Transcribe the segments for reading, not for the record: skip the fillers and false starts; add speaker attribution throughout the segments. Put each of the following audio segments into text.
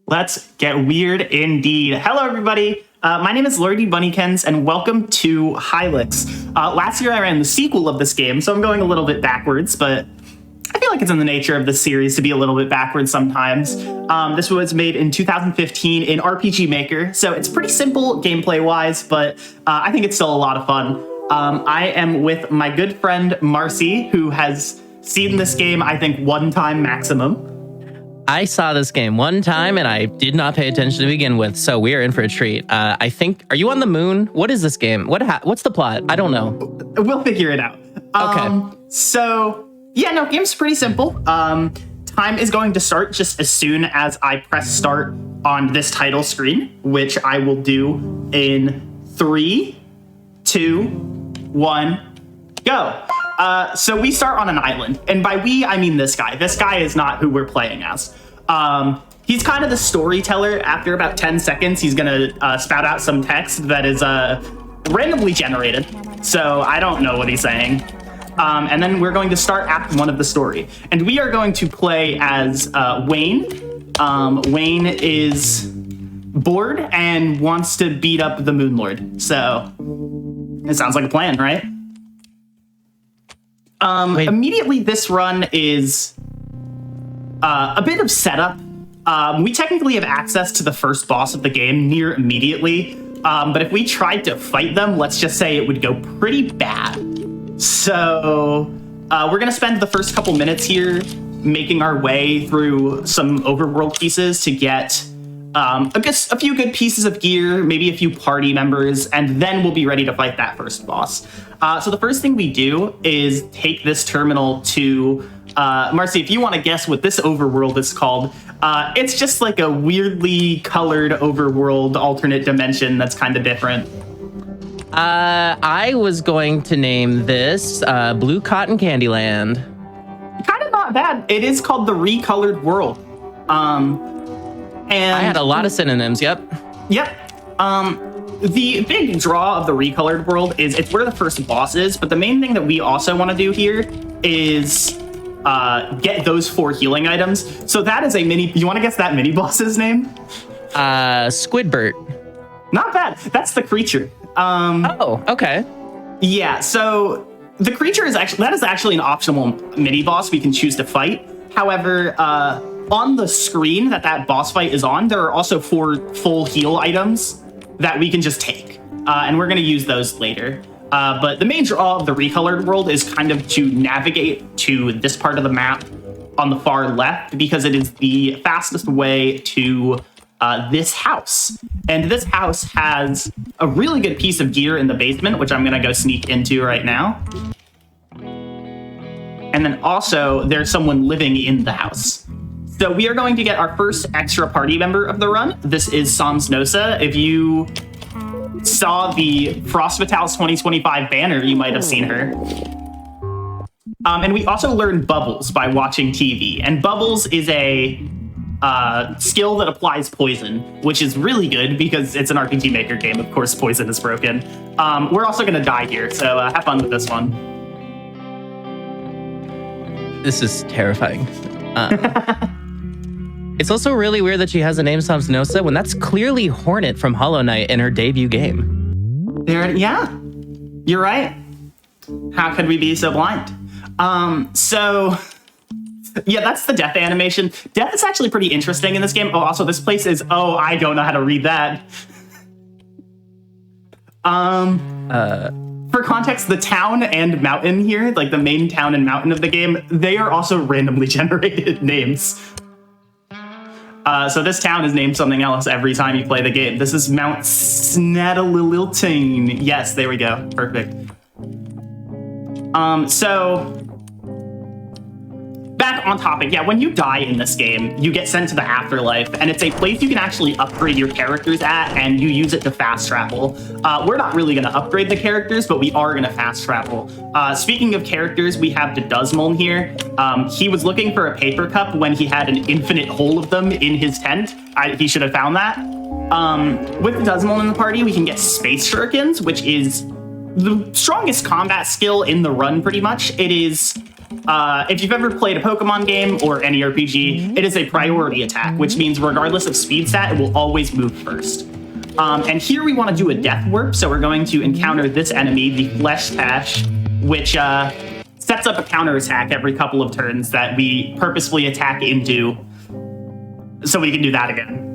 Speaker 1: Let's get weird indeed. Hello, everybody. My name is LaurieDBunnykins, and welcome to Hylics. Last year, I ran the sequel of this game, so I'm going a little bit backwards, but I feel like it's in the nature of this series to be a little bit backwards sometimes. This was made in 2015 in RPG Maker, so it's pretty simple gameplay-wise, but I think it's still a lot of fun. I am with my good friend Marxcie, who has seen this game, I think, one time maximum.
Speaker 2: I saw this game one time and I did not pay attention to begin with, so we're in for a treat. I think, are you on the moon? What is this game? What's the plot? I don't know.
Speaker 1: We'll figure it out.
Speaker 2: Okay.
Speaker 1: Game's pretty simple. Time is going to start just as soon as I press start on this title screen, which I will do in 3, 2, 1, go. So we start on an island, and by we, I mean this guy. This guy is not who we're playing as. He's kind of the storyteller. After about 10 seconds, he's gonna spout out some text that is randomly generated, so I don't know what he's saying. And then we're going to start Act 1 of the story, and we are going to play as Wayne. Wayne is bored and wants to beat up the Moon Lord, so it sounds like a plan, right? Immediately, this run is a bit of setup. We technically have access to the first boss of the game near immediately, but if we tried to fight them, let's just say it would go pretty bad. So we're going to spend the first couple minutes here making our way through some overworld pieces to get a few good pieces of gear, maybe a few party members, and then we'll be ready to fight that first boss. So the first thing we do is take this terminal to Marxcie, if you want to guess what this overworld is called, it's just like a weirdly colored overworld alternate dimension that's kind of different.
Speaker 2: I was going to name this Blue Cotton Candy Land.
Speaker 1: Kind of not bad. It is called the Recolored World. And
Speaker 2: I had a lot of synonyms, yep.
Speaker 1: The big draw of the Recolored World is it's where the first boss is, but the main thing that we also want to do here is get those 4 healing items. So that is a mini... You want to guess that mini boss's name?
Speaker 2: Squidbert.
Speaker 1: Not bad. That's the creature.
Speaker 2: Oh, okay.
Speaker 1: Yeah, so the creature is actually an optional mini boss we can choose to fight. However, on the screen that boss fight is on, there are also 4 full heal items that we can just take. And we're going to use those later. But the main draw of the Recolored World is kind of to navigate to this part of the map on the far left, because it is the fastest way to this house. And this house has a really good piece of gear in the basement, which I'm going to go sneak into right now. And then also, there's someone living in the house. So we are going to get our first extra party member of the run. This is Samsnosa. If you saw the Frost Vitals 2025 banner, you might have seen her. And we also learned Bubbles by watching TV. And Bubbles is a skill that applies poison, which is really good because it's an RPG Maker game. Of course, poison is broken. We're also going to die here, so have fun with this one.
Speaker 2: This is terrifying. It's also really weird that she has the name Samsnosa when that's clearly Hornet from Hollow Knight in her debut game.
Speaker 1: Yeah, you're right. How could we be so blind? Yeah, that's the death animation. Death is actually pretty interesting in this game. Oh, also this place is, I don't know how to read that. For context, the town and mountain here, like the main town and mountain of the game, they are also randomly generated names. So this town is named something else every time you play the game. This is Mount Snadaliltine. Yes, there we go. Perfect. So back on topic. Yeah, when you die in this game, you get sent to the afterlife, and it's a place you can actually upgrade your characters at, and you use it to fast travel. We're not really going to upgrade the characters, but we are going to fast travel. Speaking of characters, we have the Duzmoln here. He was looking for a paper cup when he had an infinite hole of them in his tent. He should have found that. With the Duzmoln in the party, we can get Space Shurikens, which is the strongest combat skill in the run, pretty much. It is if you've ever played a Pokemon game or any RPG, it is a priority attack, which means regardless of speed stat, it will always move first. And here we want to do a death warp, so we're going to encounter this enemy, the Flesh Tash, which sets up a counterattack every couple of turns that we purposefully attack into, so we can do that again.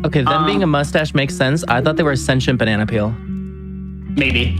Speaker 2: Okay, them being a mustache makes sense. I thought they were a sentient banana peel.
Speaker 1: Maybe.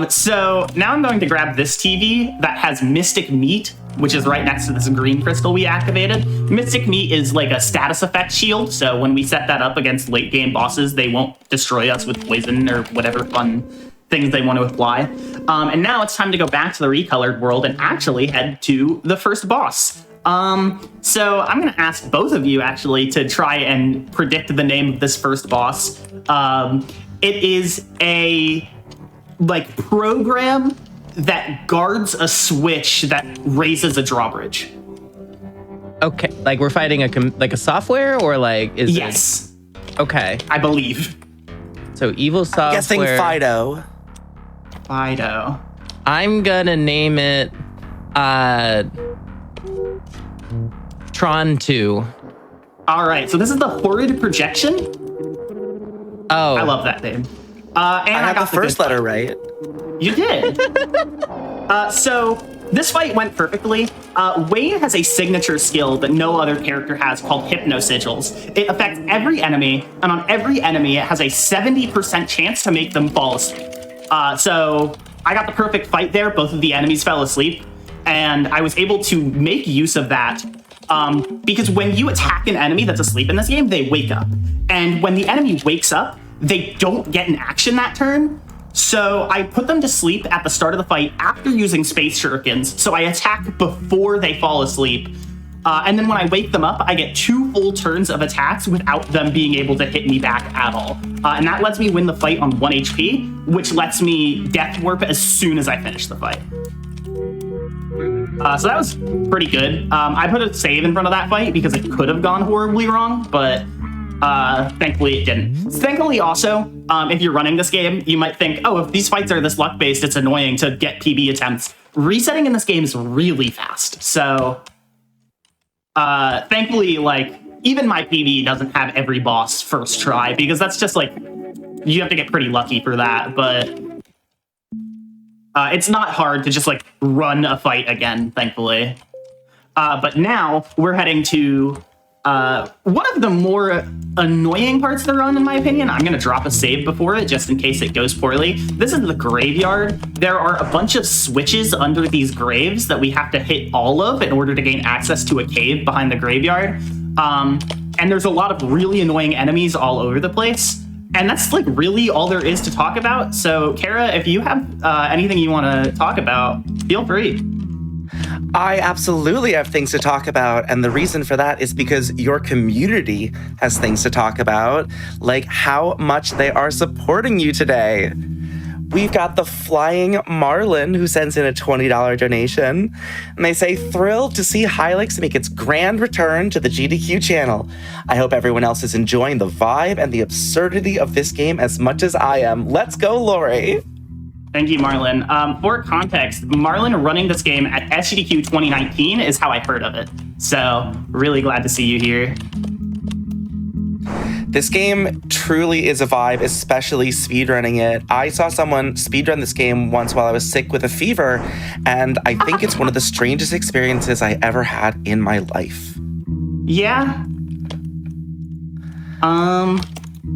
Speaker 1: So now I'm going to grab this TV that has Mystic Meat, which is right next to this green crystal we activated. Mystic Meat is like a status effect shield, so when we set that up against late game bosses, they won't destroy us with poison or whatever fun things they want to apply. And now it's time to go back to the recolored world and actually head to the first boss. So I'm going to ask both of you actually to try and predict the name of this first boss. It is a program that guards a switch that raises a drawbridge.
Speaker 2: Okay, like we're fighting a software or like is
Speaker 1: yes.
Speaker 2: Okay,
Speaker 1: I believe.
Speaker 2: So evil software.
Speaker 3: I'm guessing Fido.
Speaker 1: Fido.
Speaker 2: I'm gonna name it Tron 2.
Speaker 1: All right, so this is the Horrid Projection.
Speaker 2: Oh,
Speaker 1: I love that name. And
Speaker 3: I got the first letter right.
Speaker 1: You did. So this fight went perfectly. Wayne has a signature skill that no other character has called Hypno Sigils. It affects every enemy, and on every enemy, it has a 70% chance to make them fall asleep. So I got the perfect fight there. Both of the enemies fell asleep, and I was able to make use of that because when you attack an enemy that's asleep in this game, they wake up. And when the enemy wakes up, they don't get an action that turn. So I put them to sleep at the start of the fight after using Space Shurikens. So I attack before they fall asleep. And then when I wake them up, I get 2 full turns of attacks without them being able to hit me back at all. And that lets me win the fight on 1 HP, which lets me death warp as soon as I finish the fight. So that was pretty good. I put a save in front of that fight because it could have gone horribly wrong, but thankfully it didn't. Thankfully also, if you're running this game, you might think, oh, if these fights are this luck-based, it's annoying to get PB attempts. Resetting in this game is really fast. So thankfully, like, even my PB doesn't have every boss first try, because that's just like, you have to get pretty lucky for that, but it's not hard to just like run a fight again, thankfully. But now we're heading to one of the more annoying parts of the run, in my opinion. I'm going to drop a save before it, just in case it goes poorly. This is the graveyard. There are a bunch of switches under these graves that we have to hit all of in order to gain access to a cave behind the graveyard. And there's a lot of really annoying enemies all over the place. And that's like really all there is to talk about. So, Kara, if you have anything you want to talk about, feel free.
Speaker 3: I absolutely have things to talk about, and the reason for that is because your community has things to talk about, like how much they are supporting you today. We've got the Flying Marlin, who sends in a $20 donation, and they say, thrilled to see Hylics make its grand return to the GDQ channel. I hope everyone else is enjoying the vibe and the absurdity of this game as much as I am. Let's go, Laurie.
Speaker 1: Thank you, Marlin. For context, Marlin running this game at SGDQ 2019 is how I heard of it. So really glad to see you here.
Speaker 3: This game truly is a vibe, especially speedrunning it. I saw someone speedrun this game once while I was sick with a fever, and I think it's one of the strangest experiences I ever had in my life.
Speaker 1: Yeah. I'm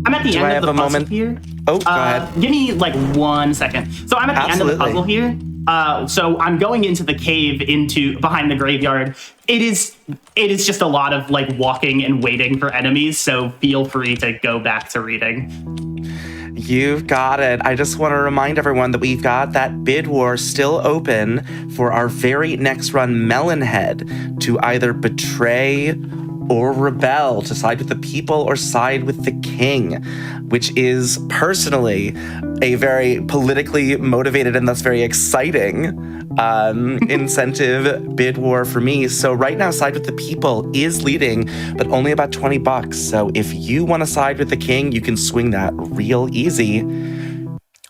Speaker 1: at the end of the puzzle here.
Speaker 3: Oh, go ahead.
Speaker 1: Give me like 1 second. So I'm at the end of the puzzle here. So I'm going into the cave behind the graveyard. It is just a lot of like walking and waiting for enemies. So feel free to go back to reading.
Speaker 3: You've got it. I just want to remind everyone that we've got that bid war still open for our very next run, Melonhead, to either betray or rebel, to side with the people or side with the king, which is personally a very politically motivated and thus very exciting incentive bid war for me. So right now, side with the people is leading, but only about $20. So if you want to side with the king, you can swing that real easy.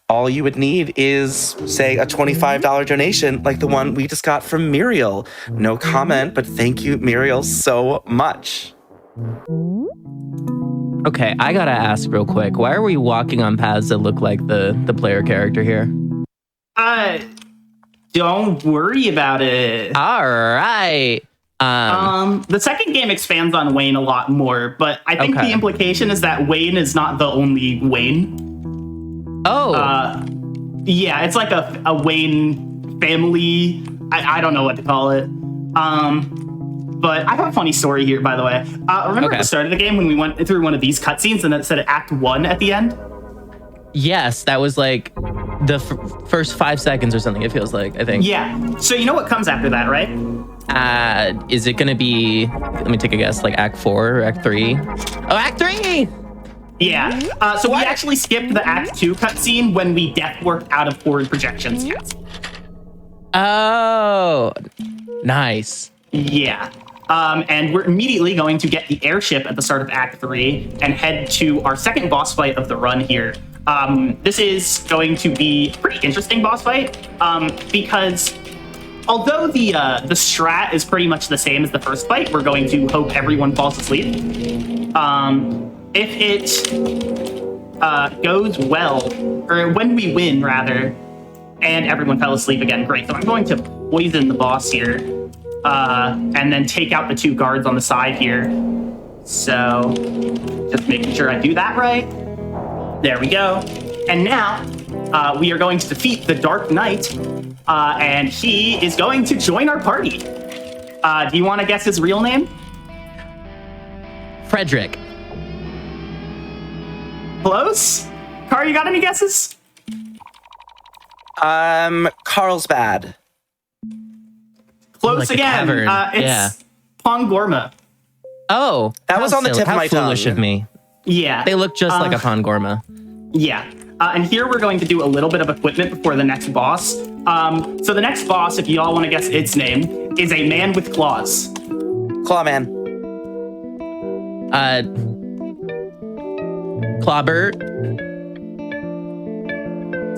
Speaker 3: all you would need is, say, a $25 donation like the one we just got from Muriel. No comment, but thank you, Muriel, so much.
Speaker 2: Okay, I gotta ask real quick. Why are we walking on paths that look like the player character here?
Speaker 1: Don't worry about it.
Speaker 2: All right.
Speaker 1: The second game expands on Wayne a lot more, but I think the implication is that Wayne is not the only Wayne.
Speaker 2: Oh.
Speaker 1: Yeah, it's like a Wayne family. I don't know what to call it. But I have a funny story here, by the way. Remember at the start of the game when we went through one of these cutscenes and it said Act 1 at the end?
Speaker 2: Yes, that was like the first 5 seconds or something, it feels like, I think.
Speaker 1: Yeah. So you know what comes after that, right?
Speaker 2: Is it going to be, let me take a guess, like Act 4 or Act 3? Oh, Act 3!
Speaker 1: Yeah. So we actually skipped the Act 2 cutscene when we death warped out of forward projections.
Speaker 2: Oh, nice.
Speaker 1: Yeah. And we're immediately going to get the airship at the start of Act 3 and head to our second boss fight of the run here. This is going to be a pretty interesting boss fight because although the strat is pretty much the same as the first fight, we're going to hope everyone falls asleep. If it goes well, or when we win, rather, and everyone fell asleep again, great. So I'm going to poison the boss here, and then take out the 2 guards on the side here. So just making sure I do that right. There we go. And now we are going to defeat the Dark Knight, and he is going to join our party. Do you want to guess his real name?
Speaker 2: Frederick.
Speaker 1: Close? Kara, you got any guesses?
Speaker 3: Carlsbad.
Speaker 1: Close
Speaker 2: Like a
Speaker 1: again.
Speaker 2: cavern.
Speaker 1: It's Pongorma.
Speaker 2: Oh,
Speaker 3: That was on the tip of my tongue.
Speaker 2: How foolish of me.
Speaker 1: Yeah.
Speaker 2: They look just like a Pongorma.
Speaker 1: Yeah. And here we're going to do a little bit of equipment before the next boss. So the next boss, if y'all want to guess its name, is a man with claws.
Speaker 3: Clawman.
Speaker 2: Clawbert.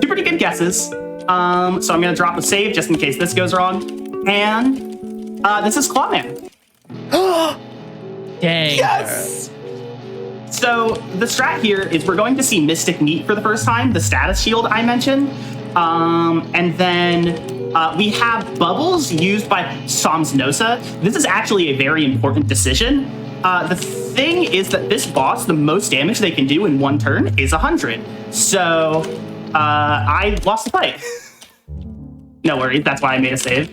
Speaker 1: 2 pretty good guesses. So I'm going to drop a save just in case this goes wrong. And this is Clawman.
Speaker 2: Dang.
Speaker 3: Yes!
Speaker 1: So the strat here is we're going to see Mystic Meat for the first time, the status shield I mentioned. And then we have bubbles used by Somsnosa. This is actually a very important decision. The thing is that this boss, the most damage they can do in 1 turn is 100. So I lost the fight. No worries, that's why I made a save.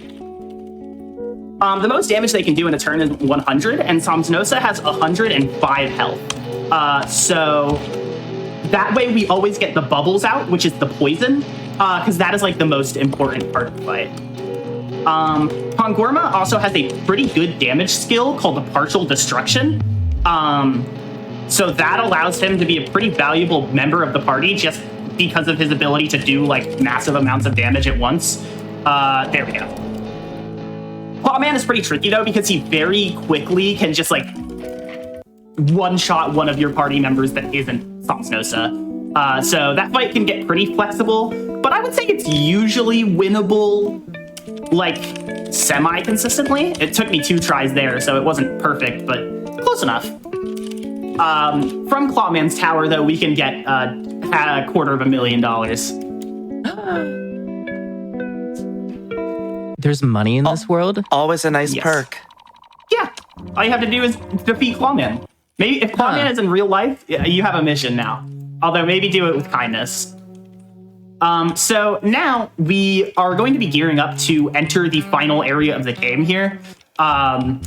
Speaker 1: The most damage they can do in a turn is 100, and Somsnosa has 105 health. So that way we always get the bubbles out, which is the poison, because that is like the most important part of the fight. Pongorma also has a pretty good damage skill called the Partial Destruction. So that allows him to be a pretty valuable member of the party just because of his ability to do like massive amounts of damage at once. There we go. Clawman is pretty tricky though because he very quickly can just like one-shot one of your party members that isn't Somsnosa. So that fight can get pretty flexible, but I would say it's usually winnable, like, semi-consistently. It took me 2 tries there, so it wasn't perfect, but close enough. From Clawman's Tower, though, we can get $250,000.
Speaker 2: There's money in this world?
Speaker 3: Always a nice
Speaker 1: Yes.
Speaker 3: perk.
Speaker 1: Yeah, all you have to do is defeat Clawman. Maybe if Clawman is in real life, you have a mission now. Although maybe do it with kindness. So now we are going to be gearing up to enter the final area of the game here. I'm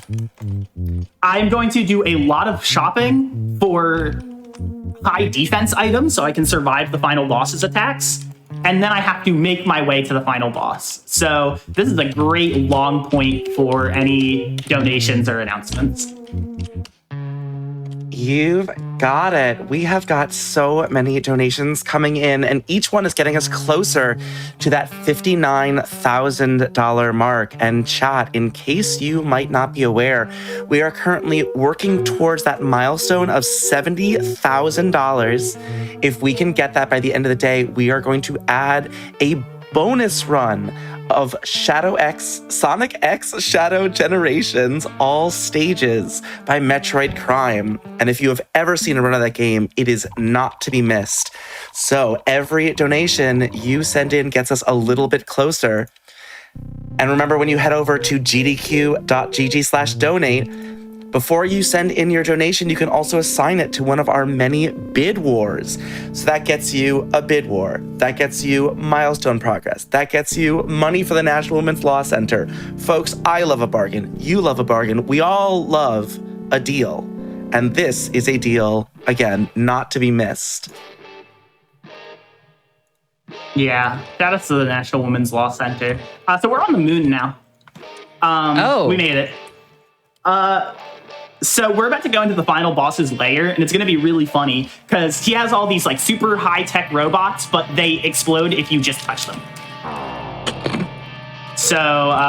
Speaker 1: going to do a lot of shopping for high defense items so I can survive the final boss's attacks. And then I have to make my way to the final boss. So this is a great long point for any donations or announcements.
Speaker 3: You've got it. We have got so many donations coming in, and each one is getting us closer to that $59,000 mark. And chat, in case you might not be aware, we are currently working towards that milestone of $70,000. If we can get that by the end of the day, we are going to add a bonus run of Sonic X Shadow Generations All Stages by Metroid Prime. And if you have ever seen a run of that game, it is not to be missed. So every donation you send in gets us a little bit closer. And remember, when you head over to gdq.gg/donate, before you send in your donation, you can also assign it to one of our many bid wars. So that gets you a bid war. That gets you milestone progress. That gets you money for the National Women's Law Center. Folks, I love a bargain. You love a bargain. We all love a deal. And this is a deal, again, not to be missed.
Speaker 1: Yeah, shout out to the National Women's Law Center. So we're on the moon now. We made it. So we're about to go into the final boss's lair, and it's going to be really funny because he has all these like super high-tech robots, but they explode if you just touch them. So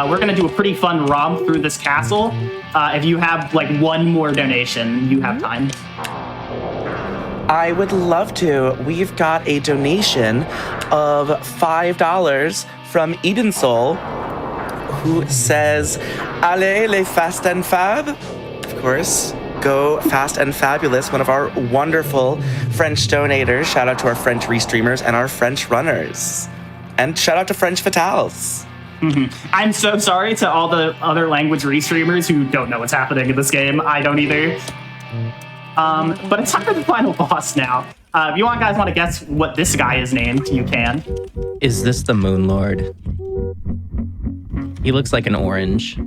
Speaker 1: we're going to do a pretty fun romp through this castle. If you have like one more donation, you have time.
Speaker 3: I would love to. We've got a donation of $5 from Eden Soul, who says, Allez les fast and fab. Of course, go fast and fabulous, one of our wonderful French donators. Shout out to our French restreamers and our French runners. And shout out to French Fatales.
Speaker 1: Mm-hmm. I'm so sorry to all the other language restreamers who don't know what's happening in this game. I don't either. But it's time for the final boss now. If you guys want to guess what this guy is named, you can.
Speaker 2: Is this the Moon Lord? He looks like an orange.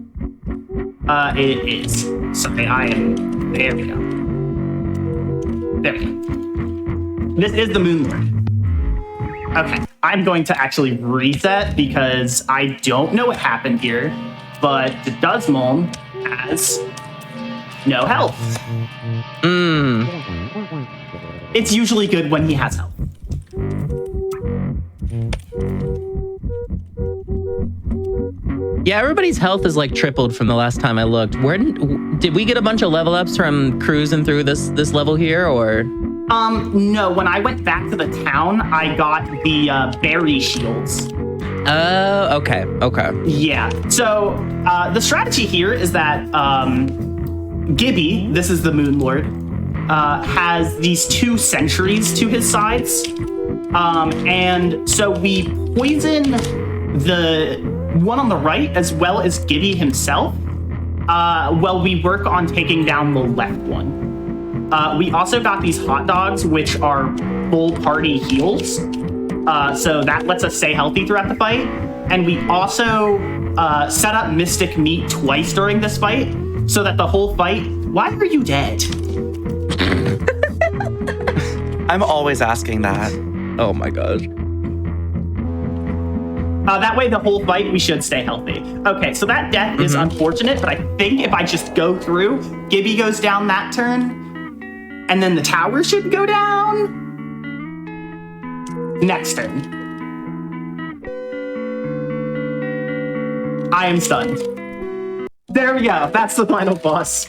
Speaker 1: It is. Sorry, there we go. There we go. This is the Moon Lord. Okay, I'm going to actually reset because I don't know what happened here, but the Duzmon has no health. It's usually good when he has health.
Speaker 2: Yeah, everybody's health is like tripled from the last time I looked. Where did we get a bunch of level ups from cruising through this level here, or?
Speaker 1: No. When I went back to the town, I got the berry shields.
Speaker 2: Oh, okay.
Speaker 1: Yeah. So the strategy here is that Gibby, this is the Moon Lord, has these 2 sentries to his sides, and so we poison the one on the right as well as Gibby himself, while we work on taking down the left one. We also got these hot dogs, which are full party heals, so that lets us stay healthy throughout the fight. And we also set up Mystic Meat twice during this fight, so that the whole fight... Why are you dead?
Speaker 3: I'm always asking that.
Speaker 2: Oh my gosh.
Speaker 1: That way, the whole fight, we should stay healthy. Okay, so that death is unfortunate, but I think if I just go through, Gibby goes down that turn, and then the tower should go down. Next turn. I am stunned. There we go. That's the final boss.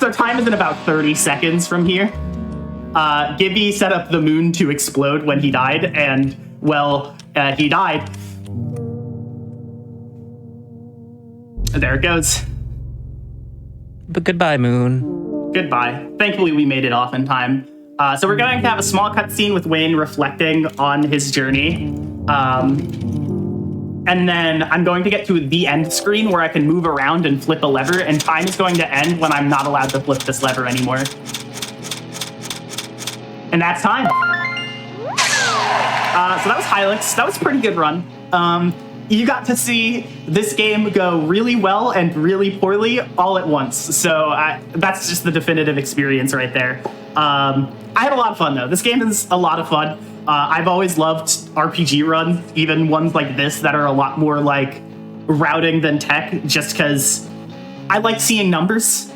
Speaker 1: So time is in about 30 seconds from here. Gibby set up the moon to explode when he died, and, well, he died. There it goes.
Speaker 2: But goodbye, Moon.
Speaker 1: Goodbye. Thankfully, we made it off in time. So we're going to have a small cutscene with Wayne reflecting on his journey. And then I'm going to get to the end screen where I can move around and flip a lever, and time is going to end when I'm not allowed to flip this lever anymore. And that's time. So that was Hylics. That was a pretty good run. You got to see this game go really well and really poorly all at once. So that's just the definitive experience right there. I had a lot of fun, though. This game is a lot of fun. I've always loved RPG runs, even ones like this that are a lot more like routing than tech, just because I like seeing numbers.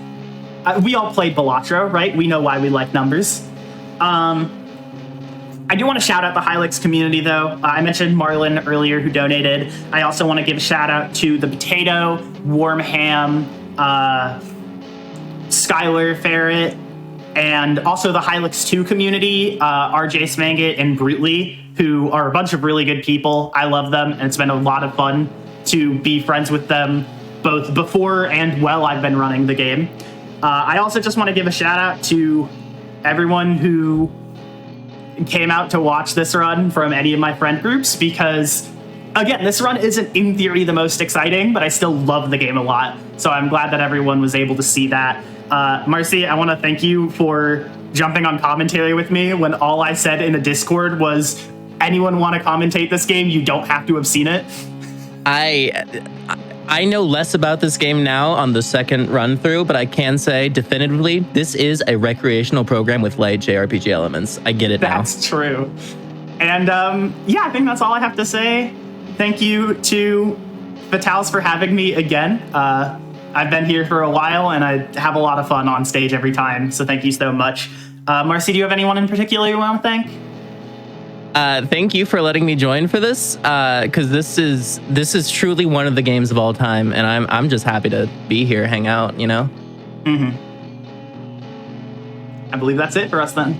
Speaker 1: we all played Balatro, right? We know why we like numbers. I do want to shout out the Hylics community, though. I mentioned Marlon earlier, who donated. I also want to give a shout out to the Potato, Warm Ham, Skylar Ferret, and also the Hylics 2 community, RJ Smangit and Brutely, who are a bunch of really good people. I love them, and it's been a lot of fun to be friends with them both before and while I've been running the game. I also just want to give a shout out to everyone who came out to watch this run from any of my friend groups, because again, this run isn't in theory the most exciting, but I still love the game a lot. So I'm glad that everyone was able to see that. Marxcie, I want to thank you for jumping on commentary with me when all I said in the Discord was, anyone want to commentate this game? You don't have to have seen it.
Speaker 2: I know less about this game now on the second run through, but I can say definitively this is a recreational program with light JRPG elements. I get it now.
Speaker 1: That's true. And yeah, I think that's all I have to say. Thank you to Vitalis for having me again. I've been here for a while and I have a lot of fun on stage every time. So thank you so much. Marxcie, do you have anyone in particular you want to thank?
Speaker 2: Thank you for letting me join for this, because this is truly one of the games of all time, and I'm just happy to be here, hang out, you know?
Speaker 1: I believe that's it for us then.